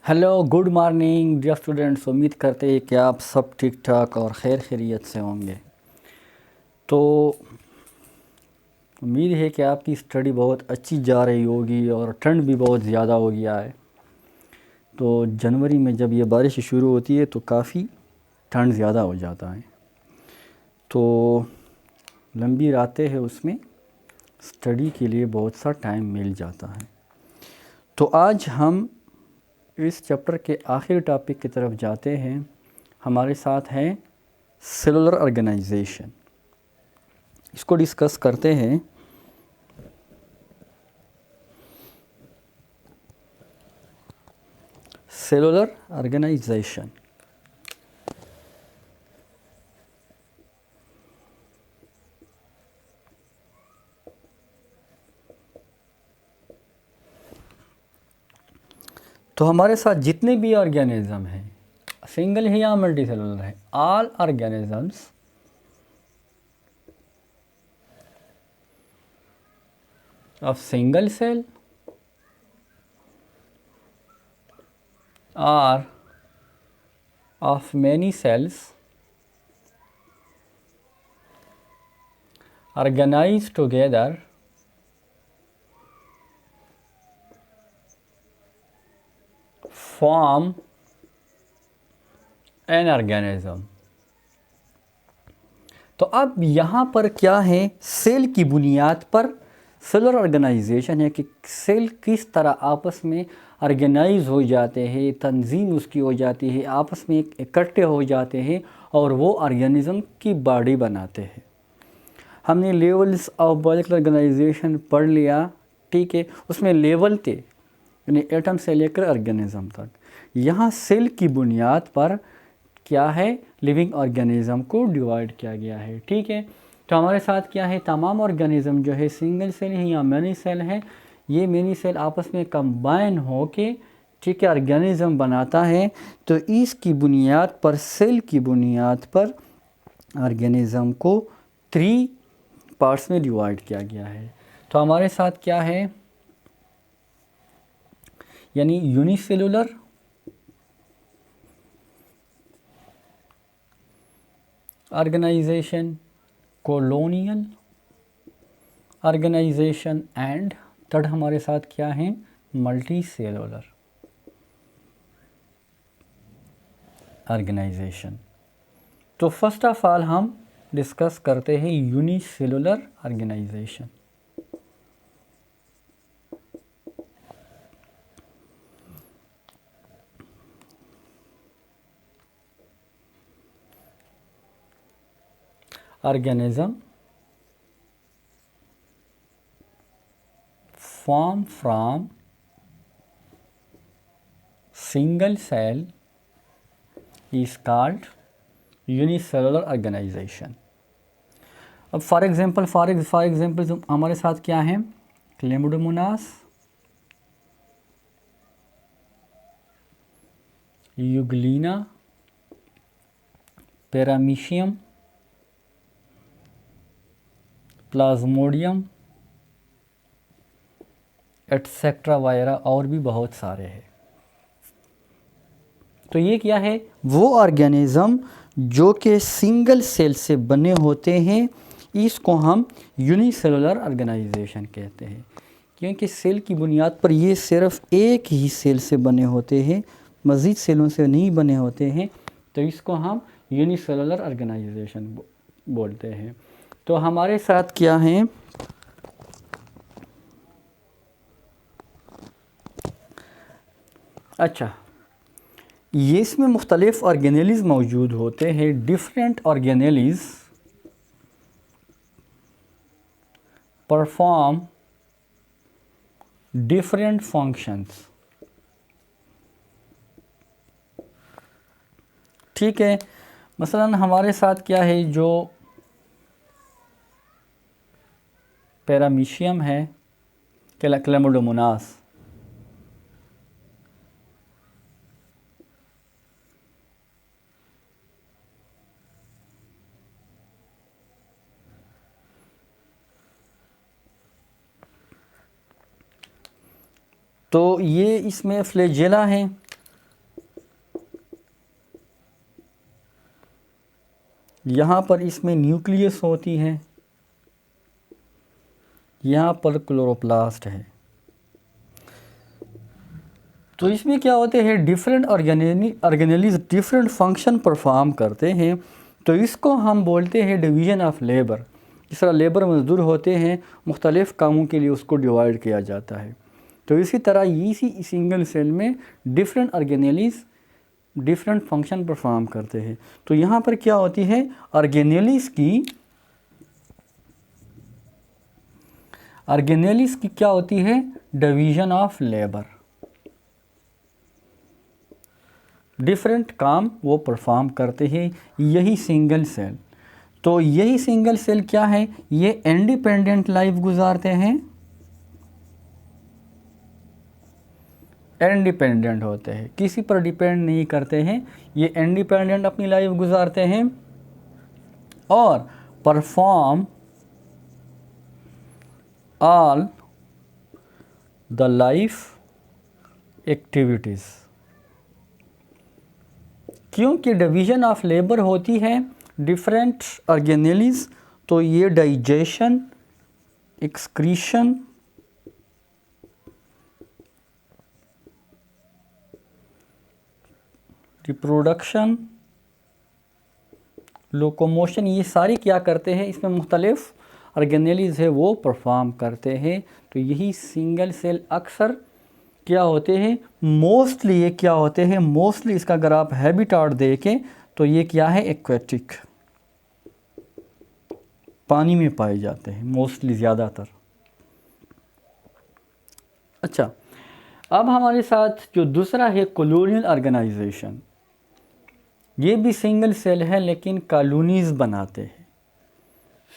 Hello, good morning dear students. उम्मीद करते हैं कि आप सब ठीक ठाक और खैर खैरियत से होंगे। तो उम्मीद है कि आपकी स्टडी बहुत अच्छी जा रही होगी और ठंड भी बहुत ज़्यादा हो गया है। तो जनवरी में जब ये बारिश शुरू होती है तो काफ़ी ठंड ज़्यादा हो जाता है। तो लंबी रातें हैं, उसमें स्टडी के लिए बहुत सा टाइम मिल जाता है। तो आज हम इस चैप्टर के आखिरी टॉपिक की तरफ जाते हैं। हमारे साथ है सेलुलर ऑर्गेनाइजेशन। इसको डिस्कस करते हैं। सेलुलर ऑर्गेनाइजेशन तो हमारे साथ जितने भी ऑर्गेनिज्म हैं, सिंगल है या मल्टी सेलुलर है, all organisms of single cell or of many cells organized together form an organism। तो अब यहाँ पर क्या है, सेल की बुनियाद पर सेलुलर ऑर्गेनाइजेशन है कि सेल किस तरह आपस में ऑर्गेनाइज हो जाते हैं, तंजीम उसकी हो जाती है, आपस में इकट्ठे हो जाते हैं और वो ऑर्गेनिज्म की बॉडी बनाते हैं। हमने लेवल्स ऑफ बायोलॉजिकल ऑर्गेनाइजेशन पढ़ लिया, ठीक है। उसमें लेवल थे, यानी एटम से लेकर ऑर्गेनिज्म तक। यहाँ सेल की बुनियाद पर क्या है, लिविंग ऑर्गेनिज्म को डिवाइड किया गया है, ठीक है। तो हमारे साथ क्या है, तमाम ऑर्गेनिज्म जो है सिंगल सेल है या मैनी सेल है। ये मैनी सेल आपस में कंबाइन हो के, ठीक है, ऑर्गेनिज्म बनाता है। तो इसकी बुनियाद पर, सेल की बुनियाद पर ऑर्गेनिज्म को 3 पार्ट्स में डिवाइड किया गया है। तो हमारे साथ क्या है, यानी unicellular, organisation, colonial organisation and third हमारे साथ क्या है, मल्टी सेलुलर ऑर्गेनाइजेशन। तो फर्स्ट ऑफ ऑल हम डिस्कस करते हैं unicellular organisation. organism form from single cell is called unicellular organization। अब फॉर एग्जाम्पल हमारे साथ क्या है, क्लेमिडोमोनास, यूग्लिना, पैरामीशियम, प्लाज्मोडियम एटसेट्रा वगैरह और भी बहुत सारे हैं। तो ये क्या है, वो ऑर्गेनिज्म जो कि सिंगल सेल से बने होते हैं, इसको हम यूनिसेलुलर ऑर्गेनाइजेशन कहते हैं। क्योंकि सेल की बुनियाद पर ये सिर्फ एक ही सेल से बने होते हैं, मज़ीद सेलों से नहीं बने होते हैं। तो इसको हम यूनिसेलुलर ऑर्गेनाइजेशन बोलते हैं। तो हमारे साथ क्या है, अच्छा, ये इसमें मुख्तलिफ़ ऑर्गेनेलिज़ मौजूद होते हैं। डिफरेंट ऑर्गेनेलिज़ परफॉर्म डिफरेंट फंक्शंस, ठीक है। मसलन हमारे साथ क्या है, जो पैरामीशियम है, क्लेमिडोमोनास, तो ये इसमें फ्लैजेला हैं, यहाँ पर इसमें न्यूक्लियस होती है, यहाँ पर क्लोरोप्लास्ट है। तो इसमें क्या होते हैं, different organelles different function perform करते हैं। तो इसको हम बोलते हैं डिवीज़न ऑफ लेबर। जिस तरह लेबर मजदूर होते हैं, मुख्तलिफ़ कामों के लिए उसको डिवाइड किया जाता है। तो इसी तरह इसी सिंगल सेल में different organelles different function perform करते हैं। तो यहाँ पर क्या होती है, ऑर्गेनेलीज की क्या होती है, डिवीज़न ऑफ लेबर। डिफरेंट काम वो परफॉर्म करते हैं, यही सिंगल सेल। तो यही सिंगल सेल क्या है, ये इंडिपेंडेंट लाइफ गुजारते हैं, इंडिपेंडेंट होते हैं, किसी पर डिपेंड नहीं करते हैं, ये इंडिपेंडेंट अपनी लाइफ गुजारते हैं और perform all the life activities. क्योंकि डिवीज़न ऑफ लेबर होती है डिफरेंट ऑर्गेनेलीज, तो ये डाइजेशन, एक्सक्रीशन, रिप्रोडक्शन, लोकोमोशन, ये सारी क्या करते हैं, इसमें मुख्तलिफ ऑर्गेनेलीज है वो परफॉर्म करते हैं। तो यही सिंगल सेल अक्सर क्या होते हैं, मोस्टली ये क्या होते हैं, मोस्टली इसका अगर आप हैबिटाट देखें तो ये क्या है, एक्वेटिक, पानी में पाए जाते हैं मोस्टली ज़्यादातर। अच्छा, अब हमारे साथ जो दूसरा है कॉलोनियल ऑर्गेनाइजेशन। ये भी सिंगल सेल है लेकिन कॉलोनीज़ बनाते हैं।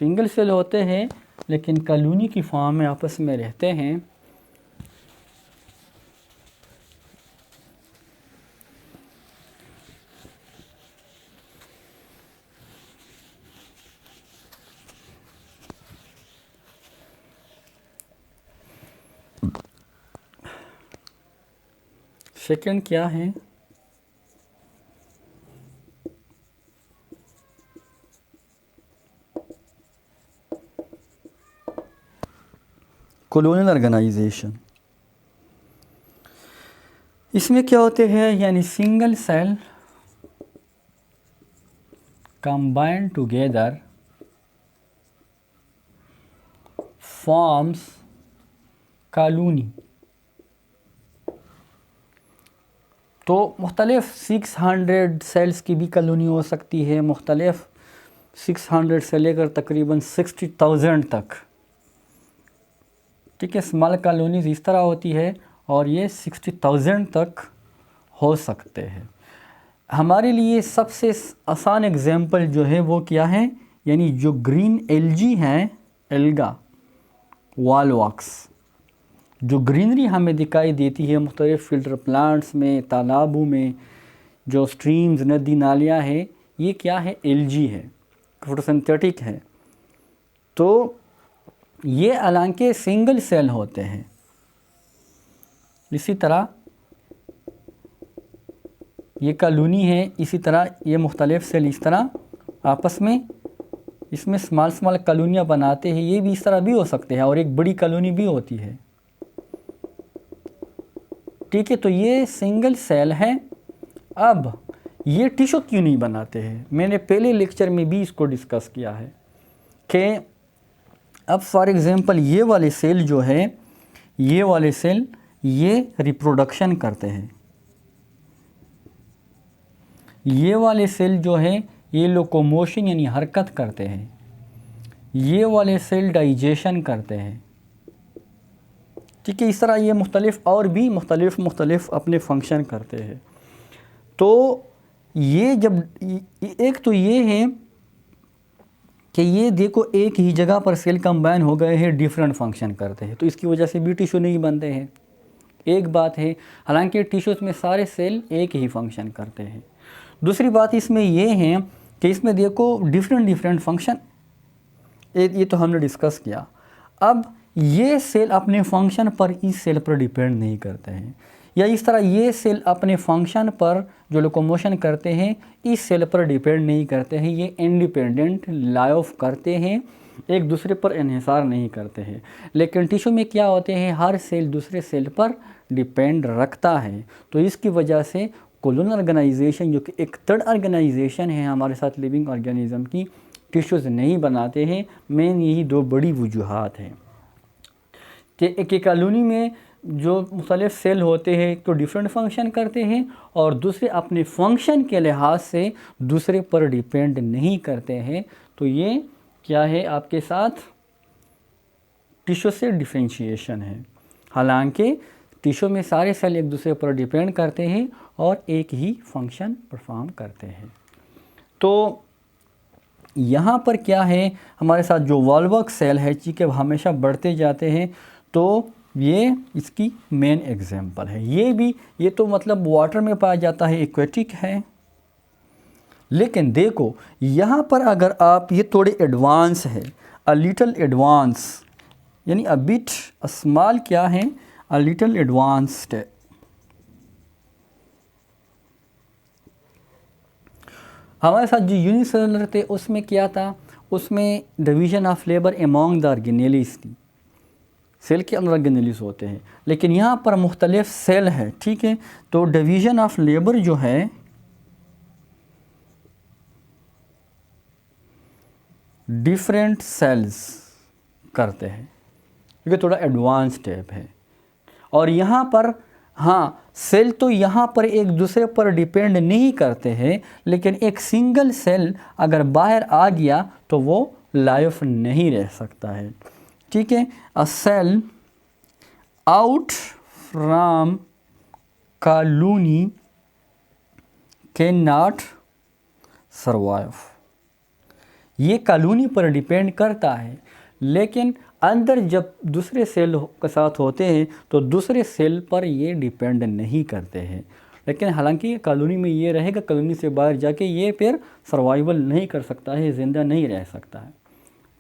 सिंगल सेल होते हैं लेकिन कॉलोनी की फॉर्म में आपस में रहते हैं। सेकंड क्या है, कॉलोनियल ऑर्गेनाइजेशन। इसमें क्या होते हैं, यानी single cell combine together forms colony. तो मुख्तलिफ 600 सेल्स की भी कॉलोनी हो सकती है, मुख्तलिफ 600 से लेकर तकरीबन 60,000 तक। ठीक है, स्मॉल कॉलोनीज इस तरह होती है और ये 60,000 तक हो सकते हैं। हमारे लिए सबसे आसान एग्जांपल जो है वो क्या है, यानी जो ग्रीन एल्गी हैं, एल्गा, वॉलवॉक्स, जो ग्रीनरी हमें दिखाई देती है मुख्तलिफ फिल्टर प्लांट्स में, तालाबों में, जो स्ट्रीम्स, नदी नालियाँ हैं, ये क्या है, एल्गी है, फोटोसिंथेटिक है। तो ये हालांकि सिंगल सेल होते हैं। इसी तरह ये कॉलोनी है, इसी तरह ये मुख्तलिफ सेल इस तरह आपस में इसमें स्मॉल स्मॉल कॉलोनियाँ बनाते हैं। ये भी इस तरह भी हो सकते हैं और एक बड़ी कॉलोनी भी होती है। ठीक है, तो ये सिंगल सेल है। अब ये टिश्यू क्यों नहीं बनाते हैं, मैंने पहले लेक्चर में भी इसको डिस्कस किया है कि अब फॉर एग्ज़ाम्पल ये वाले सेल जो है, ये वाले सेल ये रिप्रोडक्शन करते हैं, ये वाले सेल जो है ये लोकोमोशन यानी हरकत करते हैं, ये वाले सेल डाइजेशन करते हैं। ठीक है, इस तरह ये मुख्तलिफ और भी मुख्तलिफ अपने फंक्शन करते हैं। तो ये जब एक तो ये है कि ये देखो एक ही जगह पर सेल कंबाइन हो गए हैं, डिफरेंट फंक्शन करते हैं, तो इसकी वजह से भी टिश्यू नहीं बनते हैं। एक बात है, हालांकि टिश्यूज़ में सारे सेल एक ही फंक्शन करते हैं। दूसरी बात इसमें ये है कि इसमें देखो डिफरेंट फंक्शन, ये तो हमने डिस्कस किया। अब ये सेल अपने फंक्शन पर इस सेल पर डिपेंड नहीं करते हैं, या इस तरह ये सेल अपने फंक्शन पर जो लोकोमोशन करते हैं इस सेल पर डिपेंड नहीं करते हैं, ये इंडिपेंडेंट लाइफ करते हैं, एक दूसरे पर इन्हिसार नहीं करते हैं। लेकिन टिश्यू में क्या होते हैं, हर सेल दूसरे सेल पर डिपेंड रखता है। तो इसकी वजह से कोलोनल ऑर्गेनाइजेशन जो कि एक थर्ड ऑर्गेनाइजेशन है हमारे साथ लिविंग ऑर्गेनिज्म की, टिश्यूज़ नहीं बनाते हैं। मेन यही दो बड़ी वजूहात हैं कि एक कॉलोनी में जो मुख्तलिफ सेल होते हैं तो डिफरेंट फंक्शन करते हैं और दूसरे अपने फंक्शन के लिहाज से दूसरे पर डिपेंड नहीं करते हैं। तो ये क्या है आपके साथ टिश्यू से डिफरेंशिएशन है। हालांकि टिश्यू में सारे सेल एक दूसरे पर डिपेंड करते हैं और एक ही फंक्शन परफॉर्म करते हैं। तो यहाँ पर क्या है हमारे साथ जो वॉल्वॉक्स सेल है कि हमेशा बढ़ते जाते हैं, तो ये इसकी मेन एग्जांपल है। ये तो मतलब वाटर में पाया जाता है, एक्वेटिक है। लेकिन देखो यहाँ पर अगर आप ये थोड़े एडवांस है, अ लिटल एडवांस, यानी अ बिट स्मॉल क्या है, अ लिटल एडवांस्ड है। हमारे साथ जो यूनिसेलुलर थे उसमें क्या था, उसमें division of labour among the organelles थी। सेल के अंदर ऑर्गेनेलिस होते हैं, लेकिन यहाँ पर मुख्तलिफ सेल है, ठीक है। तो डिवीज़न ऑफ लेबर जो है डिफरेंट सेल्स करते हैं, क्योंकि थोड़ा एडवांस स्टेप है। और यहाँ पर हाँ, सेल तो यहाँ पर एक दूसरे पर डिपेंड नहीं करते हैं, लेकिन एक सिंगल सेल अगर बाहर आ गया तो वो लाइफ नहीं रह सकता है, ठीक है। A cell out from colony can not survive. ये कॉलोनी पर डिपेंड करता है, लेकिन अंदर जब दूसरे सेल के साथ होते हैं तो दूसरे सेल पर ये डिपेंड नहीं करते हैं। लेकिन हालांकि कॉलोनी में ये रहेगा, कॉलोनी से बाहर जाके ये फिर सर्वाइवल नहीं कर सकता है, ज़िंदा नहीं रह सकता है,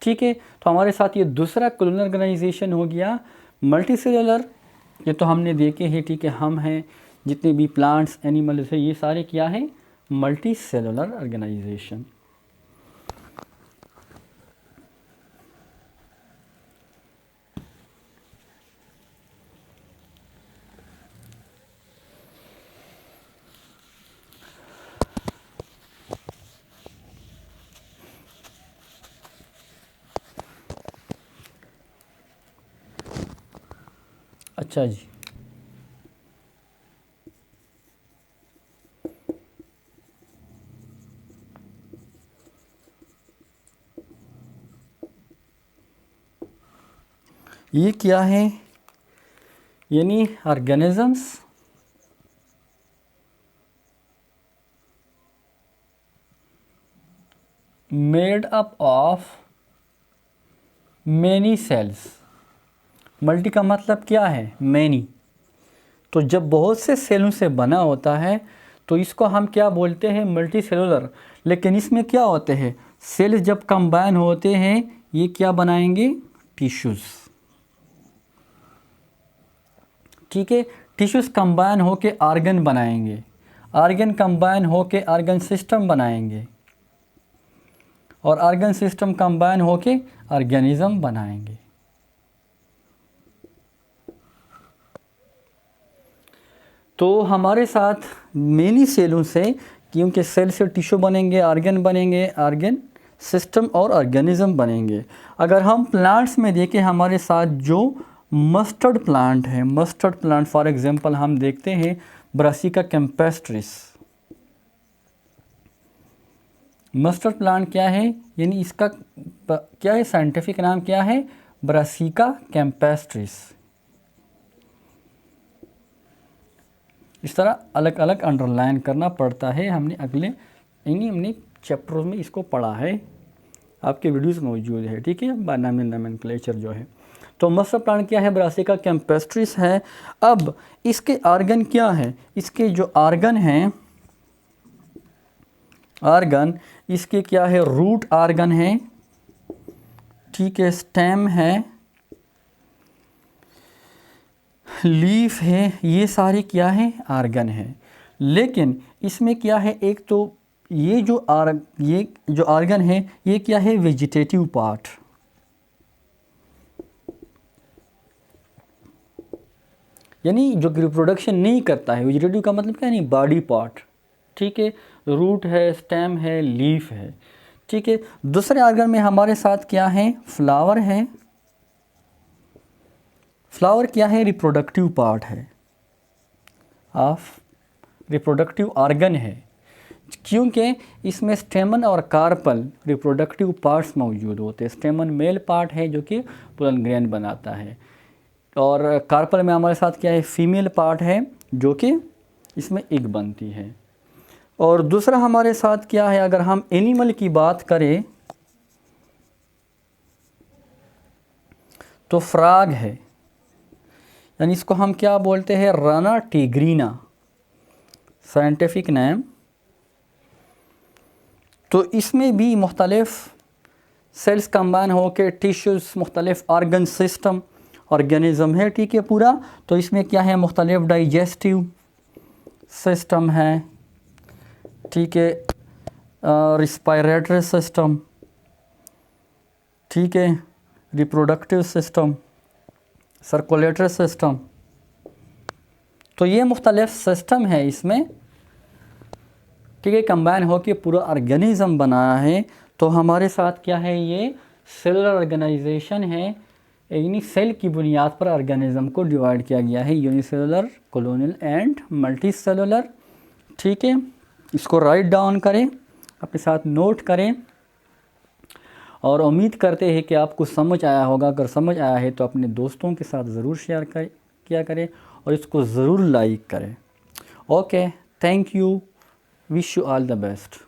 ठीक है। तो हमारे साथ ये दूसरा कोलोनल ऑर्गेनाइजेशन हो गया। मल्टी सेलुलर, ये तो हमने देखे हैं, ठीक है। हम हैं जितने भी प्लांट्स एनिमल्स हैं ये सारे क्या हैं, मल्टी सेलुलर ऑर्गेनाइजेशन। अच्छा जी, ये क्या है, यानी organisms made up of many cells. Multi का मतलब क्या है, मैनी। तो जब बहुत से सेलों से बना होता है तो इसको हम क्या बोलते हैं, मल्टी सेलुलर। लेकिन इसमें क्या होते हैं, सेल्स जब कंबाइन होते हैं ये क्या बनाएंगे, टिश्यूज़, ठीक है। टिश्यूज़ कंबाइन होके आर्गन बनाएंगे, आर्गन कंबाइन होके आर्गन सिस्टम बनाएंगे, और आर्गन सिस्टम कंबाइन होके ऑर्गेनिज्म बनाएंगे। तो हमारे साथ मेनी सेलों से, क्योंकि सेल से टिश्यू बनेंगे, आर्गन सिस्टम और ऑर्गेनिज्म बनेंगे। अगर हम प्लांट्स में देखें, हमारे साथ जो मस्टर्ड प्लांट है, मस्टर्ड प्लांट फॉर एग्जांपल हम देखते हैं ब्रासिका कैम्पेस्ट्रिस। मस्टर्ड प्लांट क्या है, यानी इसका क्या है, साइंटिफिक नाम क्या है, ब्रासिका कैम्पेस्ट्रिस। इस तरह अलग अलग अंडरलाइन करना पड़ता है। हमने चैप्टरों में इसको पढ़ा है, आपके वीडियोस मौजूद है, ठीक है, बायनॉमियल नोमेनक्लेचर जो है। तो मस्टर्ड प्लांट क्या है, ब्रासिका कैम्पेस्ट्रिस है। अब इसके आर्गन क्या है, इसके जो आर्गन हैं, आर्गन इसके क्या है, रूट आर्गन है, ठीक है, स्टेम है, लीफ है, ये सारे क्या है, आर्गन है। लेकिन इसमें क्या है, एक तो ये जो आर्गन है ये क्या है, वेजिटेटिव पार्ट, यानी जो रिप्रोडक्शन नहीं करता है। वेजिटेटिव का मतलब क्या है, नहीं, बॉडी पार्ट, ठीक है। रूट है, स्टेम है, लीफ है, ठीक है। दूसरे आर्गन में हमारे साथ क्या है, फ्लावर है। फ्लावर क्या है, रिप्रोडक्टिव पार्ट है ऑफ रिप्रोडक्टिव आर्गन है, क्योंकि इसमें स्टेमन और कार्पल रिप्रोडक्टिव पार्ट्स मौजूद होते हैं। स्टेमन मेल पार्ट है जो कि पोलन ग्रैंड बनाता है, और कार्पल में हमारे साथ क्या है, फीमेल पार्ट है जो कि इसमें एग बनती है। और दूसरा हमारे साथ क्या है, अगर हम एनिमल की बात करें तो फ्रॉग है, यानी इसको हम क्या बोलते हैं, राना टिग्रीना साइंटिफिक नेम। तो इसमें भी मुख्तलिफ सेल्स कंबाइन होकर टिश्यूज़, मुख्तलिफ ऑर्गन सिस्टम ऑर्गेनिज़म है, ठीक है पूरा। तो इसमें क्या है, मुख्तलिफ डाइजेस्टिव सिस्टम है, ठीक है, रिस्पायरेटरी सिस्टम, ठीक है, रिप्रोडक्टिव सिस्टम, सर्कुलेटरी सिस्टम। तो ये मुख्तलिफ सिस्टम है इसमें, ठीक है, कंबाइन होकर पूरा ऑर्गेनिज़म बनाया है। तो हमारे साथ क्या है, ये सेलुलर ऑर्गेनाइजेशन है, यानी सेल की बुनियाद पर ऑर्गेनिज़म को डिवाइड किया गया है, unicellular, colonial and multi cellular, ठीक है। इसको राइट डाउन करें, अपने साथ नोट करें, और उम्मीद करते हैं कि आपको समझ आया होगा। अगर समझ आया है तो अपने दोस्तों के साथ ज़रूर शेयर किया करें और इसको ज़रूर लाइक करें। Okay, thank you, wish you all the best.